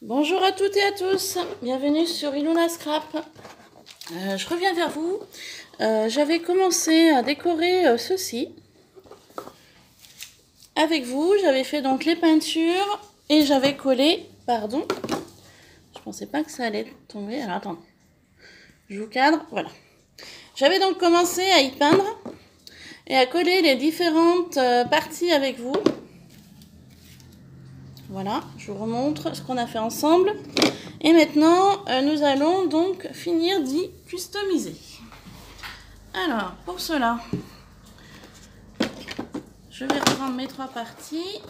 Bonjour à toutes et à tous, bienvenue sur Ilona Scrap. Je reviens vers vous. J'avais commencé à décorer ceci avec vous. J'avais fait donc les peintures et j'avais collé, pardon, je pensais pas que ça allait tomber. Alors attendez, je vous cadre, voilà. J'avais donc commencé à y peindre et à coller les différentes parties avec vous. Voilà, je vous remontre ce qu'on a fait ensemble. Et maintenant, nous allons donc finir d'y customiser. Alors, pour cela, je vais reprendre mes trois parties,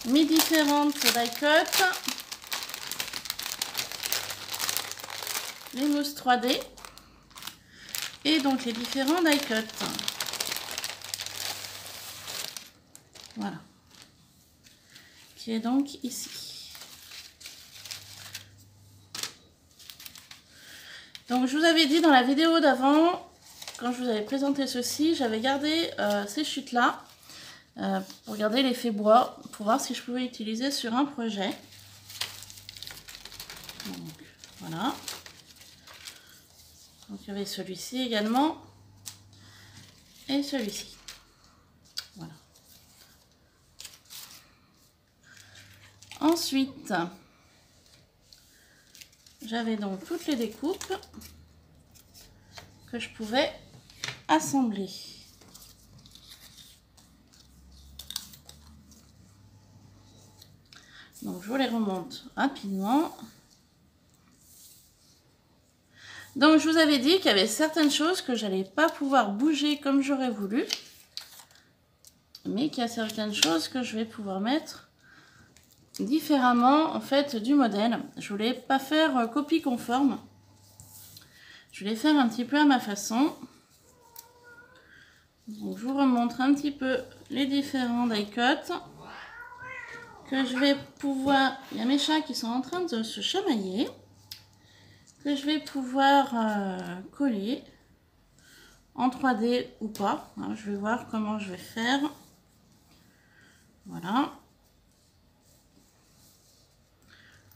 mes différentes die cuts, les mousses 3D et donc les différents die cuts. Voilà. Qui est donc ici. Donc je vous avais dit dans la vidéo d'avant, quand je vous avais présenté ceci, j'avais gardé ces chutes là pour garder l'effet bois, pour voir si je pouvais utiliser sur un projet. Donc voilà. Donc il y avait celui-ci également et celui-ci. Voilà. Ensuite, j'avais donc toutes les découpes que je pouvais assembler. Donc je vous les remonte rapidement. Donc je vous avais dit qu'il y avait certaines choses que j'allais pas pouvoir bouger comme j'aurais voulu, mais qu'il y a certaines choses que je vais pouvoir mettre différemment en fait du modèle. Je voulais pas faire copie conforme. Je voulais faire un petit peu à ma façon. Donc, je vous remontre un petit peu les différents die cuts que je vais pouvoir. Il y a mes chats qui sont en train de se chamailler, que je vais pouvoir coller en 3D ou pas. Alors, je vais voir comment je vais faire. Voilà.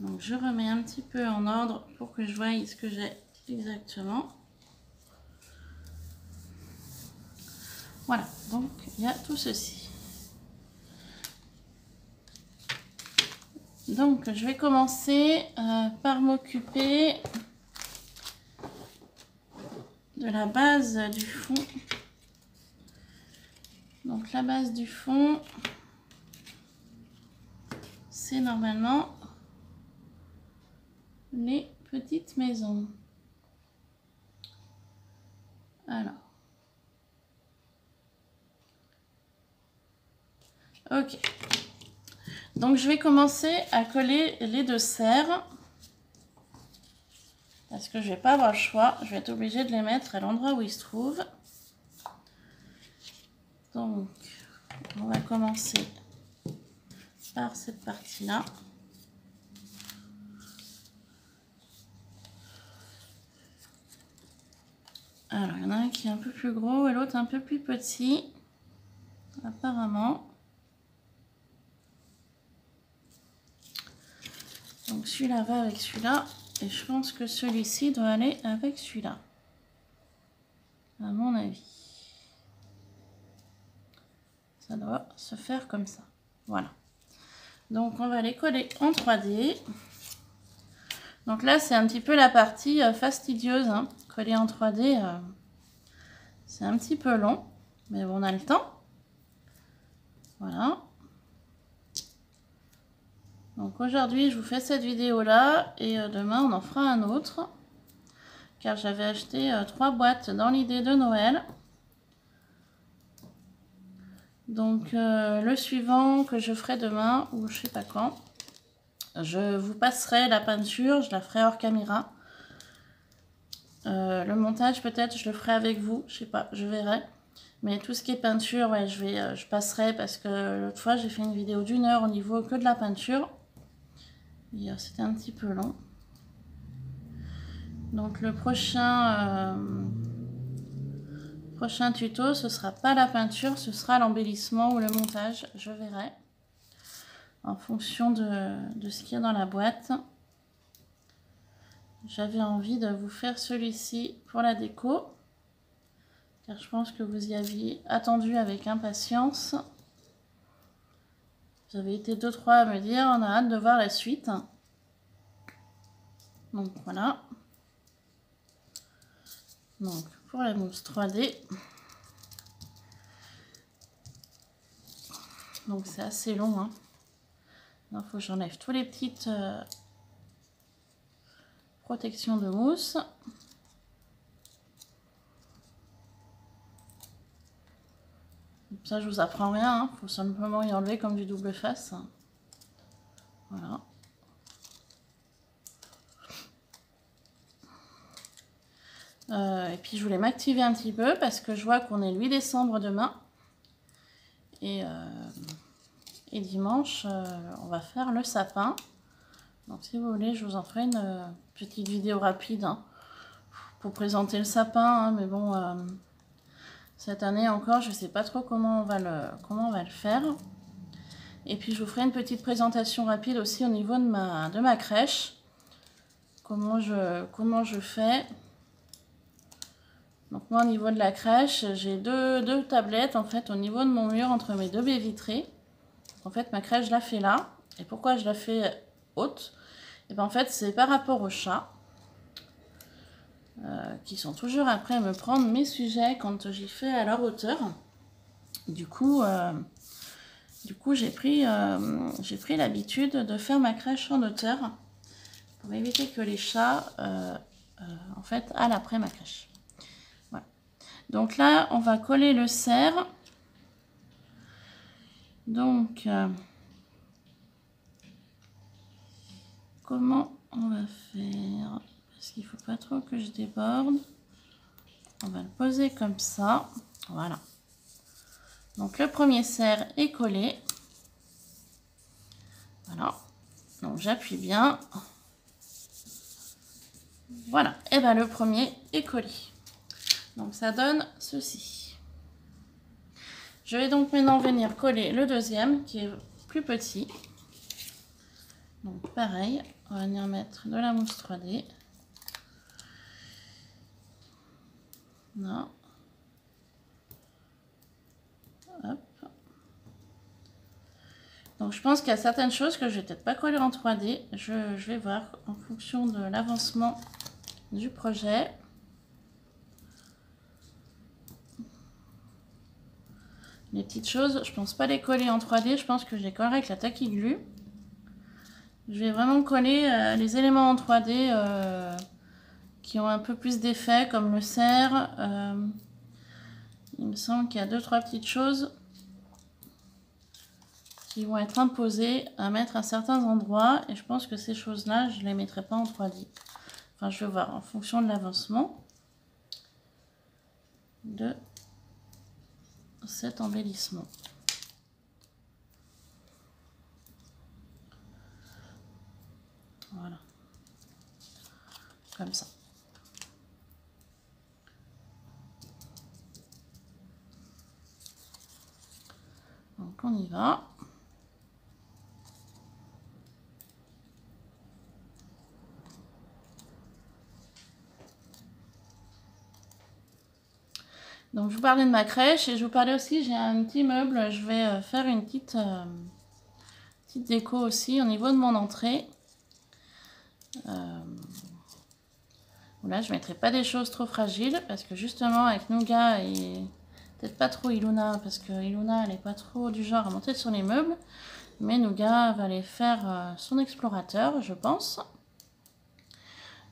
Donc je remets un petit peu en ordre pour que je voie ce que j'ai exactement. Voilà, donc il y a tout ceci. Donc je vais commencer par m'occuper de la base du fond. Donc la base du fond, c'est normalement les petites maisons. Alors. Ok. Donc je vais commencer à coller les deux serres. Parce que je vais pas avoir le choix. Je vais être obligée de les mettre à l'endroit où ils se trouvent. Donc on va commencer par cette partie-là. Alors, il y en a un qui est un peu plus gros et l'autre un peu plus petit, apparemment. Donc, celui-là va avec celui-là. Et je pense que celui-ci doit aller avec celui-là, à mon avis. Ça doit se faire comme ça. Voilà. Donc, on va les coller en 3D. Donc là, c'est un petit peu la partie fastidieuse. Hein. Coller en 3D, c'est un petit peu long. Mais bon, on a le temps. Voilà. Donc aujourd'hui, je vous fais cette vidéo-là. Et demain, on en fera un autre. Car j'avais acheté 3 boîtes dans l'idée de Noël. Donc le suivant que je ferai demain, ou je sais pas quand, je vous passerai la peinture, je la ferai hors caméra. Le montage peut-être je le ferai avec vous, je sais pas, je verrai. Mais tout ce qui est peinture, ouais, je passerai parce que l'autre fois j'ai fait une vidéo d'1 heure au niveau que de la peinture. Et c'était un petit peu long. Donc le prochain tuto, ce sera pas la peinture, ce sera l'embellissement ou le montage, je verrai. en fonction de ce qu'il y a dans la boîte. J'avais envie de vous faire celui-ci pour la déco, car je pense que vous y aviez attendu avec impatience. Vous avez été 2-3 à me dire, on a hâte de voir la suite. Donc voilà. Donc pour la mousse 3D. Donc c'est assez long, hein. Il faut que j'enlève tous les petites protections de mousse. Ça, je vous apprends rien, il faut simplement y enlever comme du double face. Voilà. Et puis je voulais m'activer un petit peu parce que je vois qu'on est le 8 décembre demain. Et dimanche, on va faire le sapin. Donc si vous voulez, je vous en ferai une petite vidéo rapide, hein, pour présenter le sapin. Hein, mais bon, cette année encore, je ne sais pas trop comment on va le faire. Et puis je vous ferai une petite présentation rapide aussi au niveau de ma crèche. Comment je fais. Donc moi au niveau de la crèche, j'ai deux tablettes en fait au niveau de mon mur entre mes 2 baies vitrées. En fait ma crèche je la fais là. Et pourquoi je la fais haute? Et bien en fait c'est par rapport aux chats. Qui sont toujours après à me prendre mes sujets quand j'y fais à leur hauteur. Du coup j'ai pris l'habitude de faire ma crèche en hauteur pour éviter que les chats en fait allent après ma crèche. Voilà. Donc là on va coller le cerf. Donc comment on va faire? Parce qu'il ne faut pas trop que je déborde. On va le poser comme ça. Voilà. Donc le premier cerf est collé. Voilà. Donc j'appuie bien. Voilà. Et bien le premier est collé. Donc ça donne ceci. Je vais donc maintenant venir coller le deuxième qui est plus petit. Donc pareil, on va venir mettre de la mousse 3D. Non. Hop. Donc je pense qu'il y a certaines choses que je vais peut-être pas coller en 3D. Je vais voir en fonction de l'avancement du projet. Les petites choses, je pense pas les coller en 3D. Je pense que je les collerai avec la Tacky Glue. Je vais vraiment coller les éléments en 3D qui ont un peu plus d'effet, comme le cerf. Il me semble qu'il y a 2-3 petites choses qui vont être imposées à mettre à certains endroits. Et je pense que ces choses-là, je ne les mettrai pas en 3D. Enfin, je vais voir en fonction de l'avancement de cet embellissement. Voilà. Comme ça. Donc on y va. Donc je vous parlais de ma crèche et je vous parlais aussi, j'ai un petit meuble, je vais faire une petite déco aussi au niveau de mon entrée. Là je ne mettrai pas des choses trop fragiles parce que justement avec Nougat et peut-être pas trop Iluna, parce que Iluna elle n'est pas trop du genre à monter sur les meubles, mais Nougat va aller faire son explorateur je pense.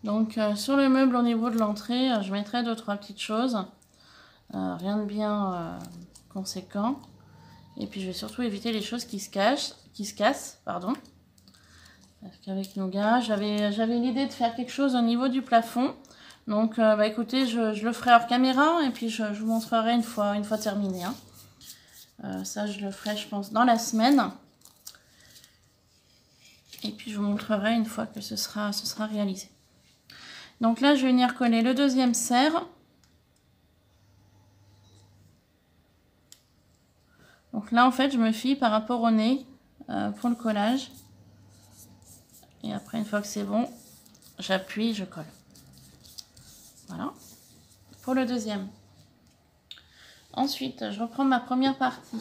Donc sur le meuble au niveau de l'entrée je mettrai 2-3 petites choses. Rien de bien conséquent. Et puis je vais surtout éviter les choses qui se cassent, pardon. Parce qu'avec Nougat, j'avais l'idée de faire quelque chose au niveau du plafond. Donc bah écoutez, je le ferai hors caméra et puis je vous montrerai une fois terminé. Hein. Ça je le ferai je pense dans la semaine. Et puis je vous montrerai une fois que ce sera réalisé. Donc là je vais venir coller le deuxième cerf. Donc là, en fait, je me fie par rapport au nez pour le collage. Et après, une fois que c'est bon, j'appuie, je colle. Voilà. Pour le deuxième. Ensuite, je reprends ma première partie.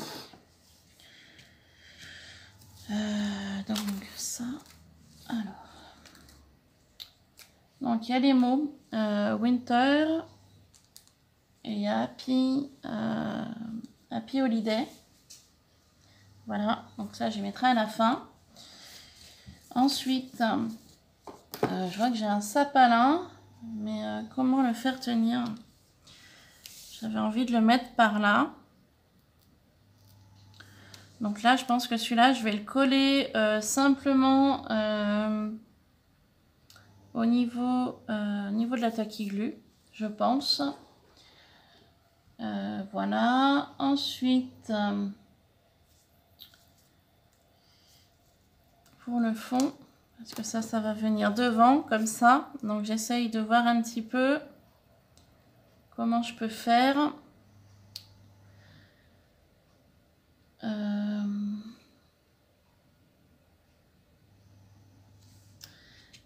Donc ça. Alors. Donc il y a les mots Winter et il y a Happy Holiday. Voilà. Donc ça, je mettrai à la fin. Ensuite, je vois que j'ai un sapalin. Mais comment le faire tenir? J'avais envie de le mettre par là. Donc là, je pense que celui-là, je vais le coller simplement au niveau de la taquiglu, je pense. Voilà. Ensuite, pour le fond, parce que ça va venir devant, comme ça. Donc j'essaye de voir un petit peu comment je peux faire.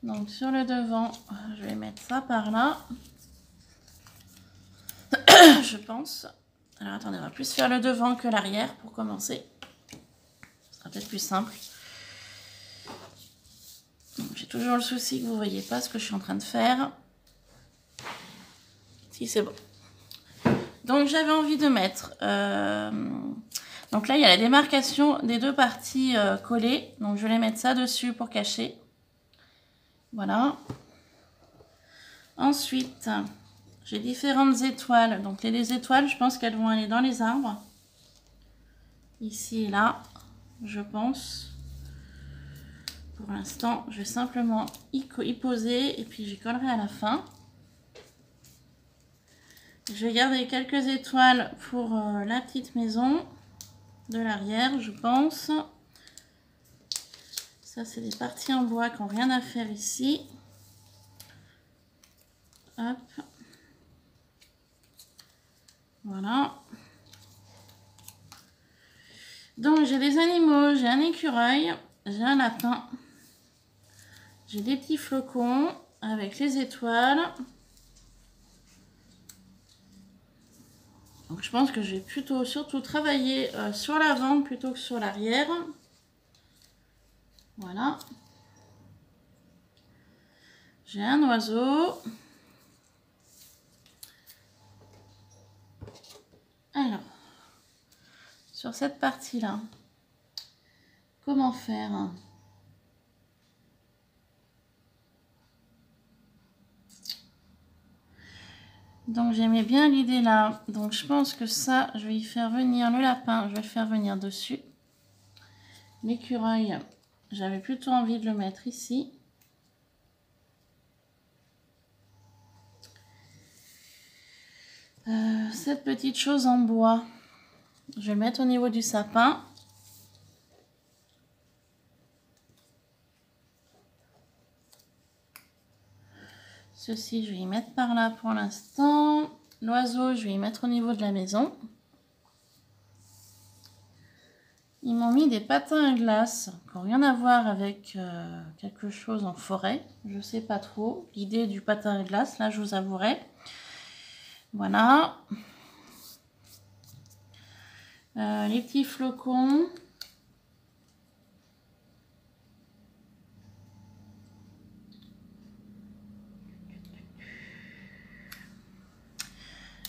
Donc sur le devant, je vais mettre ça par là. Je pense. Alors attendez, on va plus faire le devant que l'arrière pour commencer. Ce sera peut-être plus simple. J'ai toujours le souci que vous ne voyez pas ce que je suis en train de faire. Si, c'est bon. Donc j'avais envie de mettre... Donc là, il y a la démarcation des deux parties collées. Donc je vais mettre ça dessus pour cacher. Voilà. Ensuite, j'ai différentes étoiles. Donc les étoiles, je pense qu'elles vont aller dans les arbres. Ici et là, je pense. Pour l'instant, je vais simplement y poser et puis j'y collerai à la fin. Je vais garder quelques étoiles pour la petite maison de l'arrière, je pense. Ça, c'est des parties en bois qui n'ont rien à faire ici. Hop. Voilà. Donc, j'ai des animaux. J'ai un écureuil. J'ai un lapin. J'ai des petits flocons avec les étoiles. Donc, je pense que je vais surtout travailler sur l'avant plutôt que sur l'arrière. Voilà. J'ai un oiseau. Alors, sur cette partie-là, comment faire? Donc, j'aimais bien l'idée là. Donc, je pense que ça, je vais y faire venir le lapin. Je vais le faire venir dessus. L'écureuil, j'avais plutôt envie de le mettre ici. Cette petite chose en bois, je vais le mettre au niveau du sapin. Ceci, je vais y mettre par là pour l'instant. L'oiseau, je vais y mettre au niveau de la maison. Ils m'ont mis des patins à glace qui n'ont rien à voir avec quelque chose en forêt. Je ne sais pas trop l'idée du patin à glace, là, je vous avouerai. Voilà. Les petits flocons.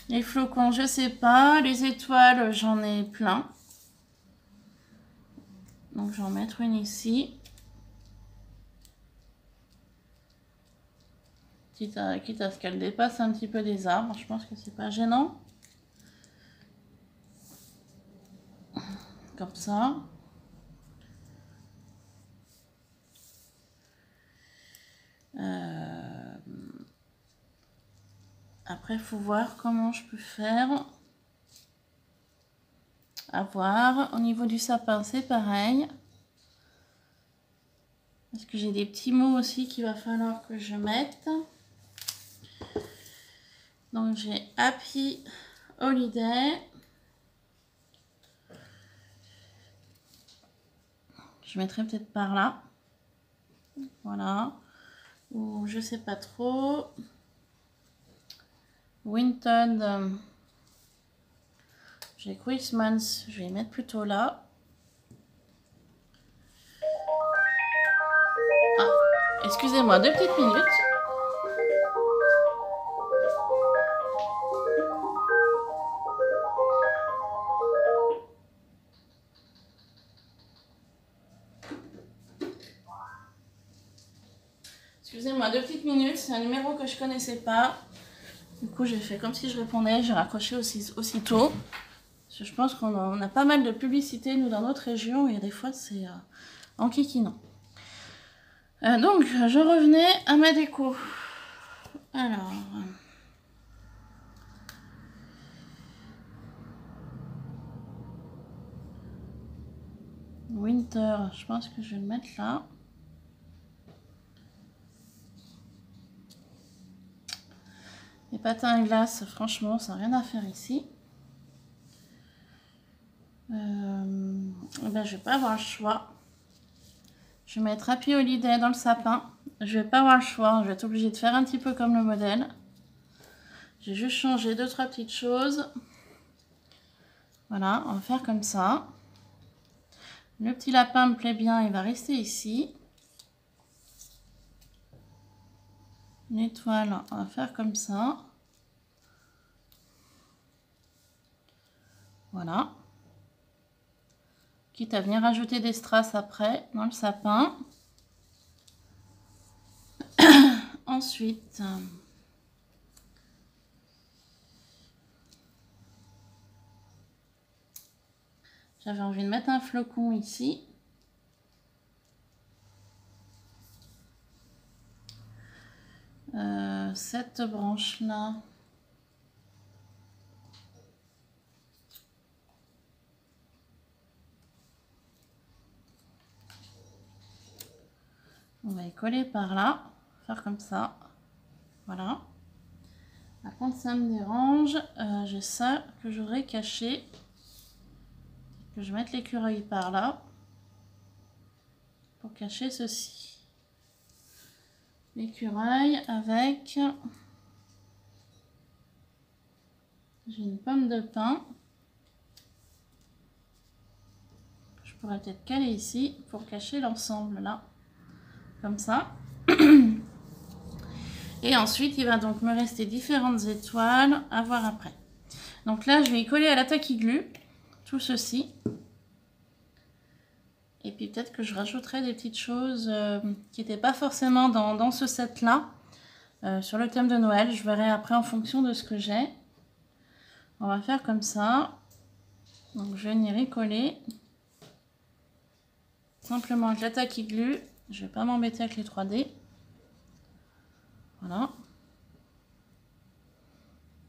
Les flocons, je sais pas. Les étoiles, j'en ai plein. Donc, je vais en mettre une ici. Quitte à ce qu'elle dépasse un petit peu des arbres. Je pense que c'est pas gênant. Comme ça. Après, il faut voir comment je peux faire. À voir. Au niveau du sapin, c'est pareil. Parce que j'ai des petits mots aussi qu'il va falloir que je mette. Donc, j'ai Happy Holiday. Je mettrai peut-être par là. Voilà. Ou je sais pas trop. Winton. J'ai Christmas. Je vais les mettre plutôt là. Ah, excusez-moi, 2 petites minutes. Excusez-moi, 2 petites minutes, c'est un numéro que je connaissais pas. Du coup, j'ai fait comme si je répondais, j'ai raccroché aussitôt. Parce que je pense qu'on a pas mal de publicité, nous, dans notre région, et des fois, c'est enquiquinant. Donc, je revenais à ma déco. Alors... Winter, je pense que je vais le mettre là. Les patins à glace, franchement, ça n'a rien à faire ici. Ben, je vais pas avoir le choix. Je vais mettre Happy Holiday dans le sapin. Je vais pas avoir le choix. Je vais être obligée de faire un petit peu comme le modèle. J'ai juste changé 2-3 petites choses. Voilà, on va faire comme ça. Le petit lapin me plaît bien, il va rester ici. L'étoile, on va faire comme ça. Voilà. Quitte à venir ajouter des strass après dans le sapin. Ensuite, j'avais envie de mettre un flocon ici. Cette branche-là. On va y coller par là, faire comme ça. Voilà. Par contre, ça me dérange. J'ai ça que j'aurais caché. Que je mette l'écureuil par là. Pour cacher ceci. L'écureuil avec... J'ai une pomme de pin. Je pourrais peut-être caler ici pour cacher l'ensemble là. Comme ça. Et ensuite, il va donc me rester différentes étoiles à voir après. Donc là, je vais y coller à la tacky glue tout ceci. Et puis peut-être que je rajouterai des petites choses qui n'étaient pas forcément dans ce set-là. Sur le thème de Noël, je verrai après en fonction de ce que j'ai. On va faire comme ça. Donc je vais venir y coller. Simplement avec la tacky glue. Je ne vais pas m'embêter avec les 3D. Voilà.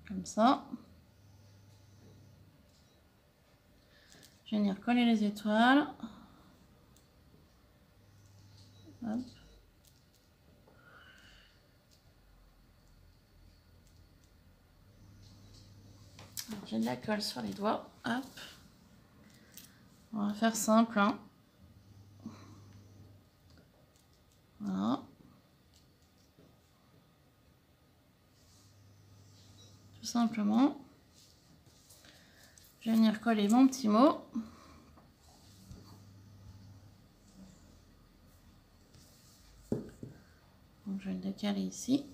Comme ça. Je vais venir coller les étoiles. Hop. J'ai de la colle sur les doigts. Hop. On va faire simple. Hein. Voilà. Tout simplement. Je vais venir coller mon petit mot. Donc je vais le décaler ici.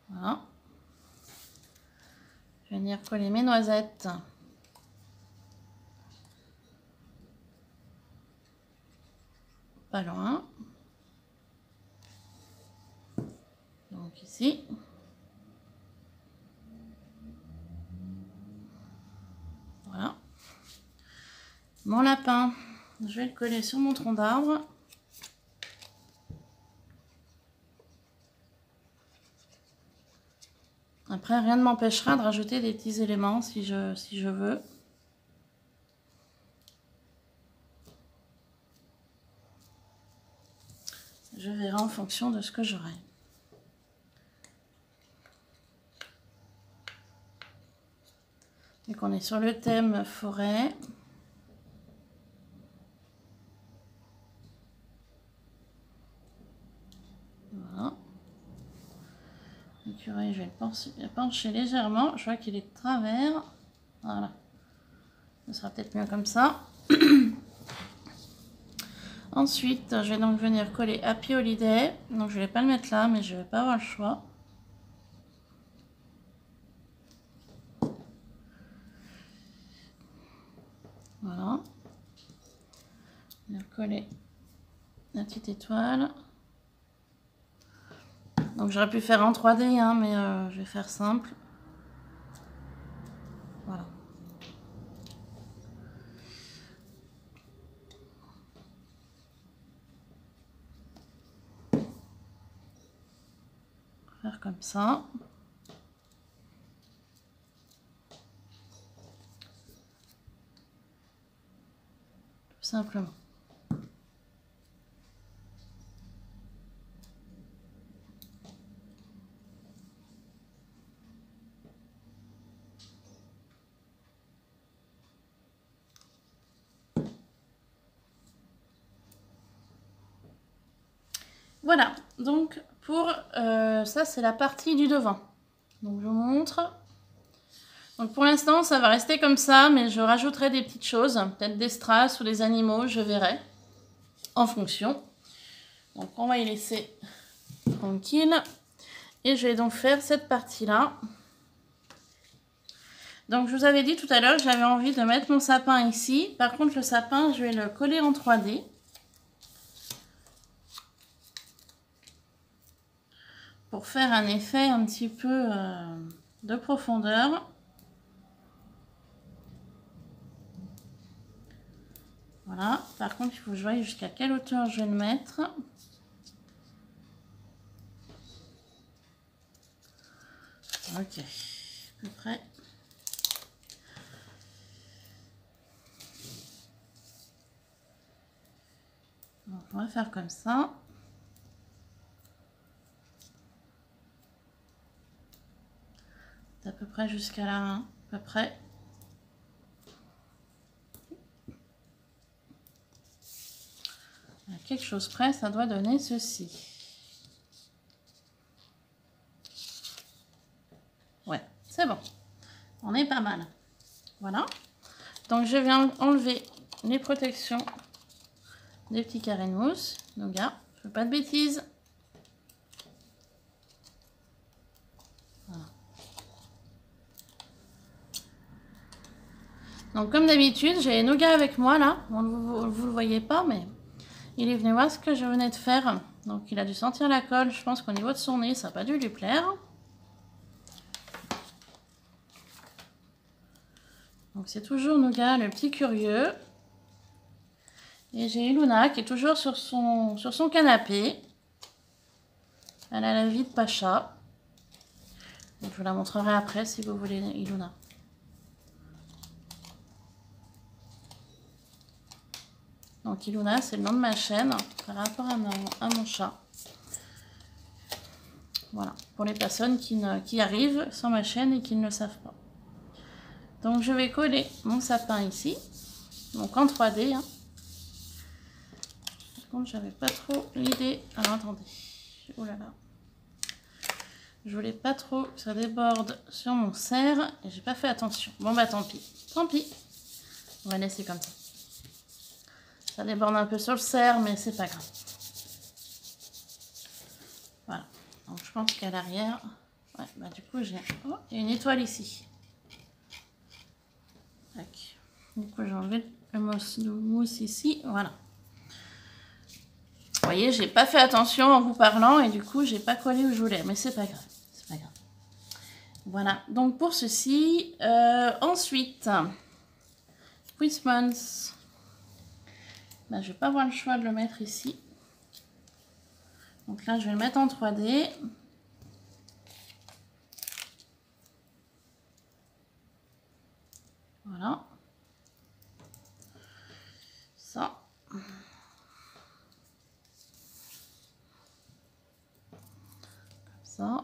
Voilà. Je vais venir coller mes noisettes. Pas loin. Donc ici. Voilà. Mon lapin, je vais le coller sur mon tronc d'arbre. Après, rien ne m'empêchera de rajouter des petits éléments si je veux. Je verrai en fonction de ce que j'aurai. Et qu'on est sur le thème forêt. l'écureuil, je vais le pencher légèrement. Je vois qu'il est de travers. Voilà. Ce sera peut-être mieux comme ça. Ensuite, je vais donc venir coller Happy Holiday. Donc, je ne vais pas le mettre là, mais je ne vais pas avoir le choix. Voilà. Je vais coller la petite étoile. Donc, j'aurais pu faire en 3D, hein, mais je vais faire simple. Voilà. Faire comme ça. Tout simplement. Voilà, donc pour ça c'est la partie du devant. Donc je vous montre. Donc pour l'instant ça va rester comme ça, mais je rajouterai des petites choses, peut-être des strass ou des animaux, je verrai en fonction. Donc on va y laisser tranquille. Et je vais donc faire cette partie-là. Donc je vous avais dit tout à l'heure que j'avais envie de mettre mon sapin ici. Par contre le sapin je vais le coller en 3D. Pour faire un effet un petit peu de profondeur. Voilà, par contre il faut que je voie jusqu'à quelle hauteur je vais le mettre. Ok, à peu près. Donc, on va faire comme ça. À peu près jusqu'à là, hein, à peu près. À quelque chose près, ça doit donner ceci. Ouais, c'est bon. On est pas mal. Voilà. Donc je viens enlever les protections des petits carrés de mousse. Donc là, je fais pas de bêtises. Voilà. Donc comme d'habitude, j'ai Nougat avec moi là. Bon, vous le voyez pas, mais il est venu voir ce que je venais de faire. Donc il a dû sentir la colle. Je pense qu'au niveau de son nez, ça n'a pas dû lui plaire. Donc c'est toujours Nougat, le petit curieux. Et j'ai Iluna qui est toujours sur son canapé. Elle a la vie de Pacha. Donc, je vous la montrerai après si vous voulez Iluna. Donc Iluna, c'est le nom de ma chaîne par rapport à mon chat. Voilà, pour les personnes qui arrivent sur ma chaîne et qui ne le savent pas. Donc je vais coller mon sapin ici. Donc en 3D. Hein. Par contre, j'avais pas trop l'idée. Alors attendez. Oh là là. Je voulais pas trop que ça déborde sur mon serre et j'ai pas fait attention. Bon bah tant pis. Tant pis. On va laisser comme ça. Ça déborde un peu sur le serre, mais c'est pas grave. Voilà. Donc je pense qu'à l'arrière... Ouais, bah du coup j'ai une étoile ici. Tac. Du coup j'ai enlevé le mousse ici. Voilà. Vous voyez, j'ai pas fait attention en vous parlant et du coup j'ai pas collé où je voulais. Mais c'est pas grave. C'est pas grave. Voilà. Donc pour ceci, ensuite, Christmas. Ben, je vais pas avoir le choix de le mettre ici. Donc là, je vais le mettre en 3D. Voilà. Ça. Comme ça.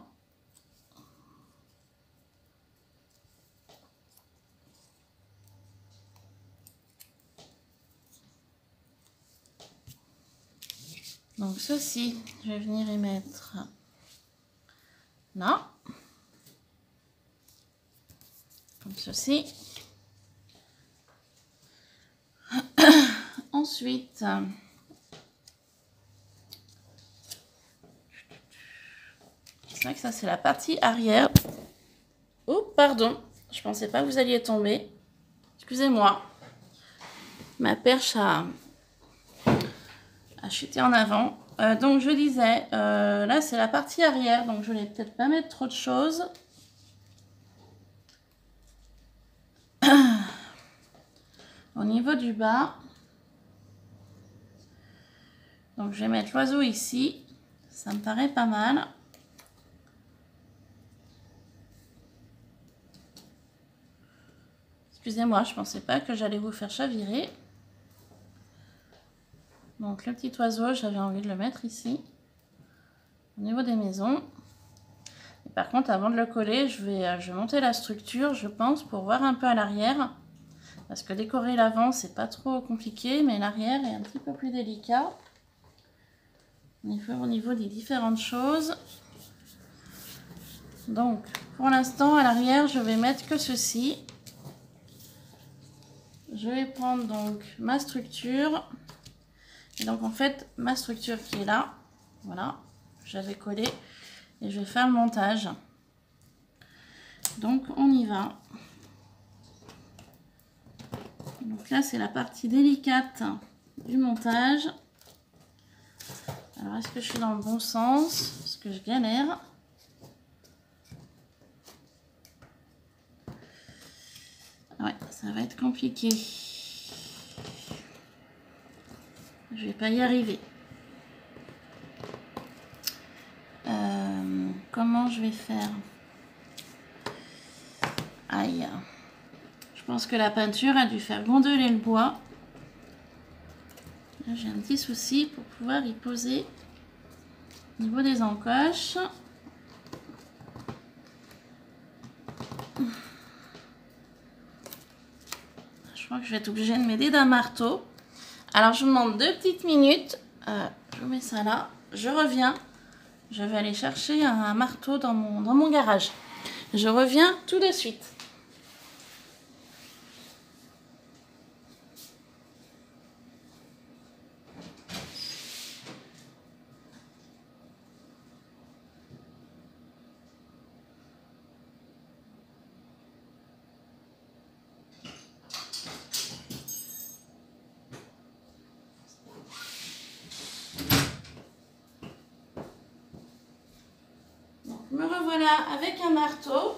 Donc ceci, je vais venir y mettre là. ceci. Ensuite, c'est vrai que ça c'est la partie arrière. Oh pardon, je pensais pas que vous alliez tomber. Excusez-moi. Ma perche a chuté en avant. Donc je disais, là c'est la partie arrière, donc je vais peut-être pas mettre trop de choses. Au niveau du bas, donc je vais mettre l'oiseau ici, ça me paraît pas mal. Excusez-moi, je pensais pas que j'allais vous faire chavirer. Donc le petit oiseau, j'avais envie de le mettre ici, au niveau des maisons. Et par contre, avant de le coller, je vais monter la structure, je pense, pour voir un peu à l'arrière. Parce que décorer l'avant, c'est pas trop compliqué, mais l'arrière est un petit peu plus délicat. Au niveau des différentes choses. Donc, pour l'instant, à l'arrière, je vais mettre que ceci. Je vais prendre donc ma structure. Et donc, en fait, ma structure qui est là, voilà, j'avais collé. Et je vais faire le montage. Donc, on y va. Donc là, c'est la partie délicate du montage. Alors, est-ce que je suis dans le bon sens? Parce que je galère. Ouais, ça va être compliqué. Je vais pas y arriver. Comment je vais faire? Aïe. Je pense que la peinture a dû faire gondoler le bois. Là, j'ai un petit souci pour pouvoir y poser au niveau des encoches. Je crois que je vais être obligée de m'aider d'un marteau. Alors, je vous demande 2 petites minutes. Je mets ça là. Je reviens. Je vais aller chercher un marteau dans mon garage. Je reviens tout de suite. Me revoilà avec un marteau.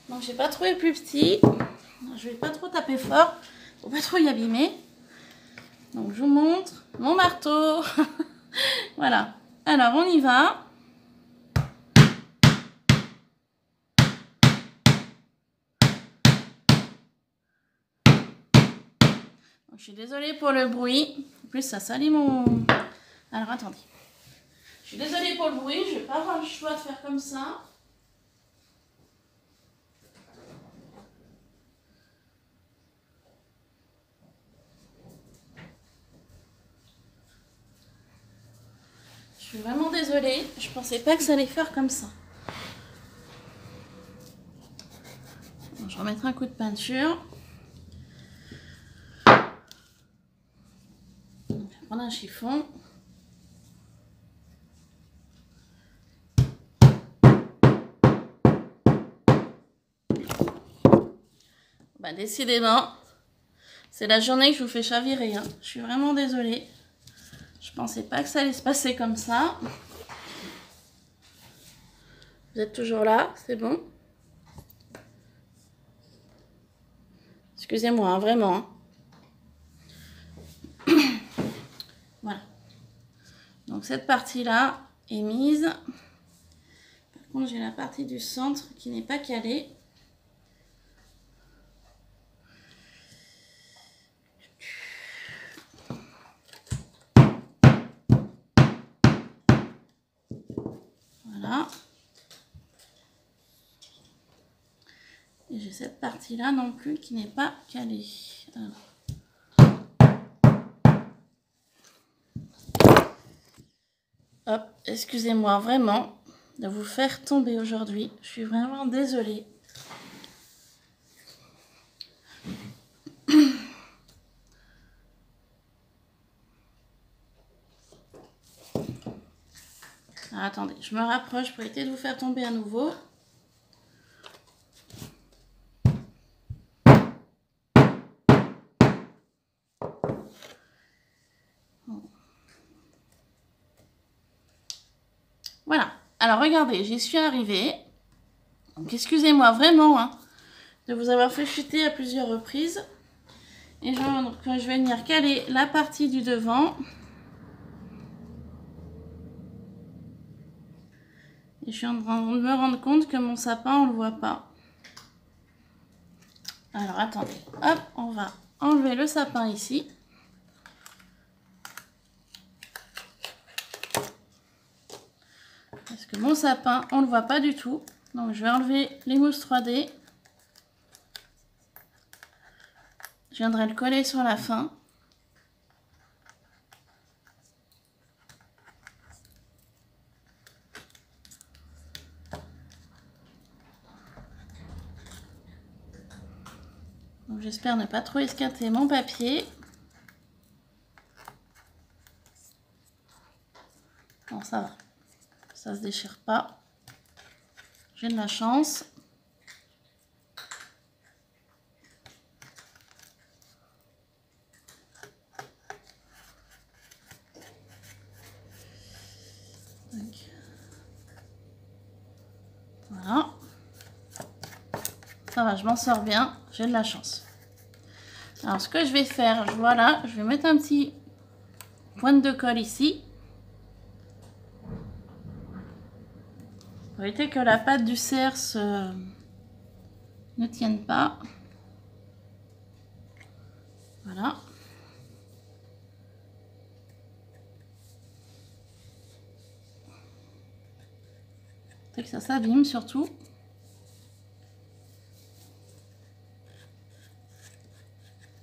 Donc j'ai pas trouvé plus petit. Je vais pas trop taper fort pour pas trop y abîmer. Donc je vous montre mon marteau. Voilà. Alors on y va. Donc, je suis désolée pour le bruit. En plus ça salit mon... Alors attendez. Je suis désolée pour le bruit. Je vais pas avoir le choix de faire comme ça. Je suis vraiment désolée. Je pensais pas que ça allait faire comme ça. Donc, je vais remettre un coup de peinture. Donc, je vais prendre un chiffon. Bah, décidément, c'est la journée que je vous fais chavirer. Hein. Je suis vraiment désolée. Je pensais pas que ça allait se passer comme ça. Vous êtes toujours là, c'est bon? Excusez-moi, hein, vraiment. Voilà. Donc cette partie-là est mise. Par contre, j'ai la partie du centre qui n'est pas calée. Voilà. Et j'ai cette partie-là non plus qui n'est pas calée. Alors. Hop, excusez-moi vraiment de vous faire tomber aujourd'hui. Je suis vraiment désolée. Alors, attendez, je me rapproche pour éviter de vous faire tomber à nouveau. Voilà. Alors, regardez, j'y suis arrivée. Donc, excusez-moi vraiment hein, de vous avoir fait chuter à plusieurs reprises. Et donc, je vais venir caler la partie du devant. Et je suis en train de me rendre compte que mon sapin, on ne le voit pas. Alors, attendez. Hop, on va enlever le sapin ici. Parce que mon sapin, on ne le voit pas du tout. Donc, je vais enlever les mousses 3D. Je viendrai le coller sur la fin. Donc, j'espère ne pas trop esquinter mon papier. Bon, ça va. Ça se déchire pas. J'ai de la chance. Donc, voilà. Ça va, je m'en sors bien. J'ai de la chance. Alors, ce que je vais faire, voilà, je vais mettre un petit point de colle ici. Pour éviter que la pâte du cerce ne tienne pas. Voilà. C'est que ça s'abîme surtout.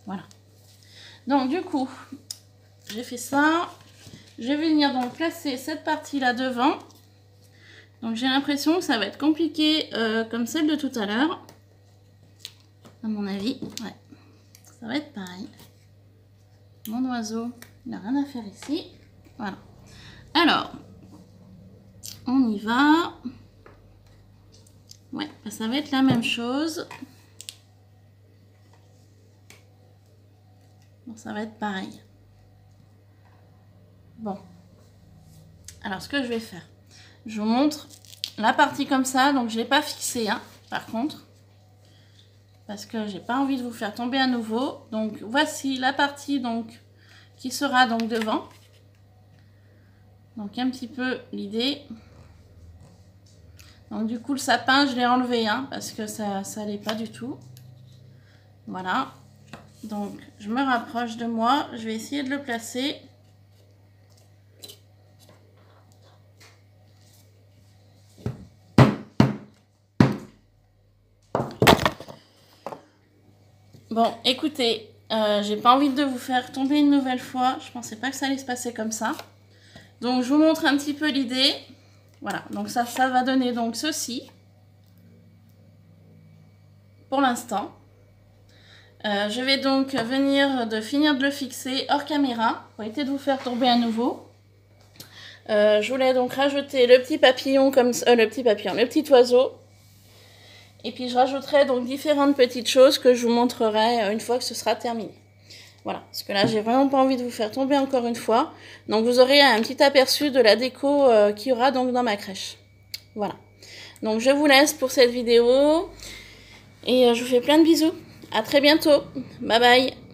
Voilà. Donc du coup, j'ai fait ça. Je vais venir donc placer cette partie là devant. Donc j'ai l'impression que ça va être compliqué comme celle de tout à l'heure. À mon avis, ouais. Ça va être pareil. Mon oiseau, il n'a rien à faire ici. Voilà. Alors, on y va. Ouais, ça va être la même chose. Bon, ça va être pareil. Bon. Alors, ce que je vais faire, je vous montre la partie comme ça. Donc, je ne l'ai pas fixée, hein, par contre. Parce que j'ai pas envie de vous faire tomber à nouveau. Donc, voici la partie donc, qui sera donc devant. Donc, un petit peu l'idée. Donc, du coup, le sapin, je l'ai enlevé, hein, parce que ça n'allait pas du tout. Voilà. Donc, je me rapproche de moi. Je vais essayer de le placer. Bon, écoutez, j'ai pas envie de vous faire tomber une nouvelle fois. Je pensais pas que ça allait se passer comme ça. Donc, je vous montre un petit peu l'idée. Voilà, donc ça va donner donc ceci. Pour l'instant. Je vais donc finir de le fixer hors caméra pour éviter de vous faire tomber à nouveau. Je voulais donc rajouter le petit papillon comme le petit oiseau. Et puis je rajouterai donc différentes petites choses que je vous montrerai une fois que ce sera terminé. Voilà, parce que là j'ai vraiment pas envie de vous faire tomber encore une fois. Donc vous aurez un petit aperçu de la déco qu'il y aura donc dans ma crèche. Voilà. Donc je vous laisse pour cette vidéo et je vous fais plein de bisous. À très bientôt. Bye bye.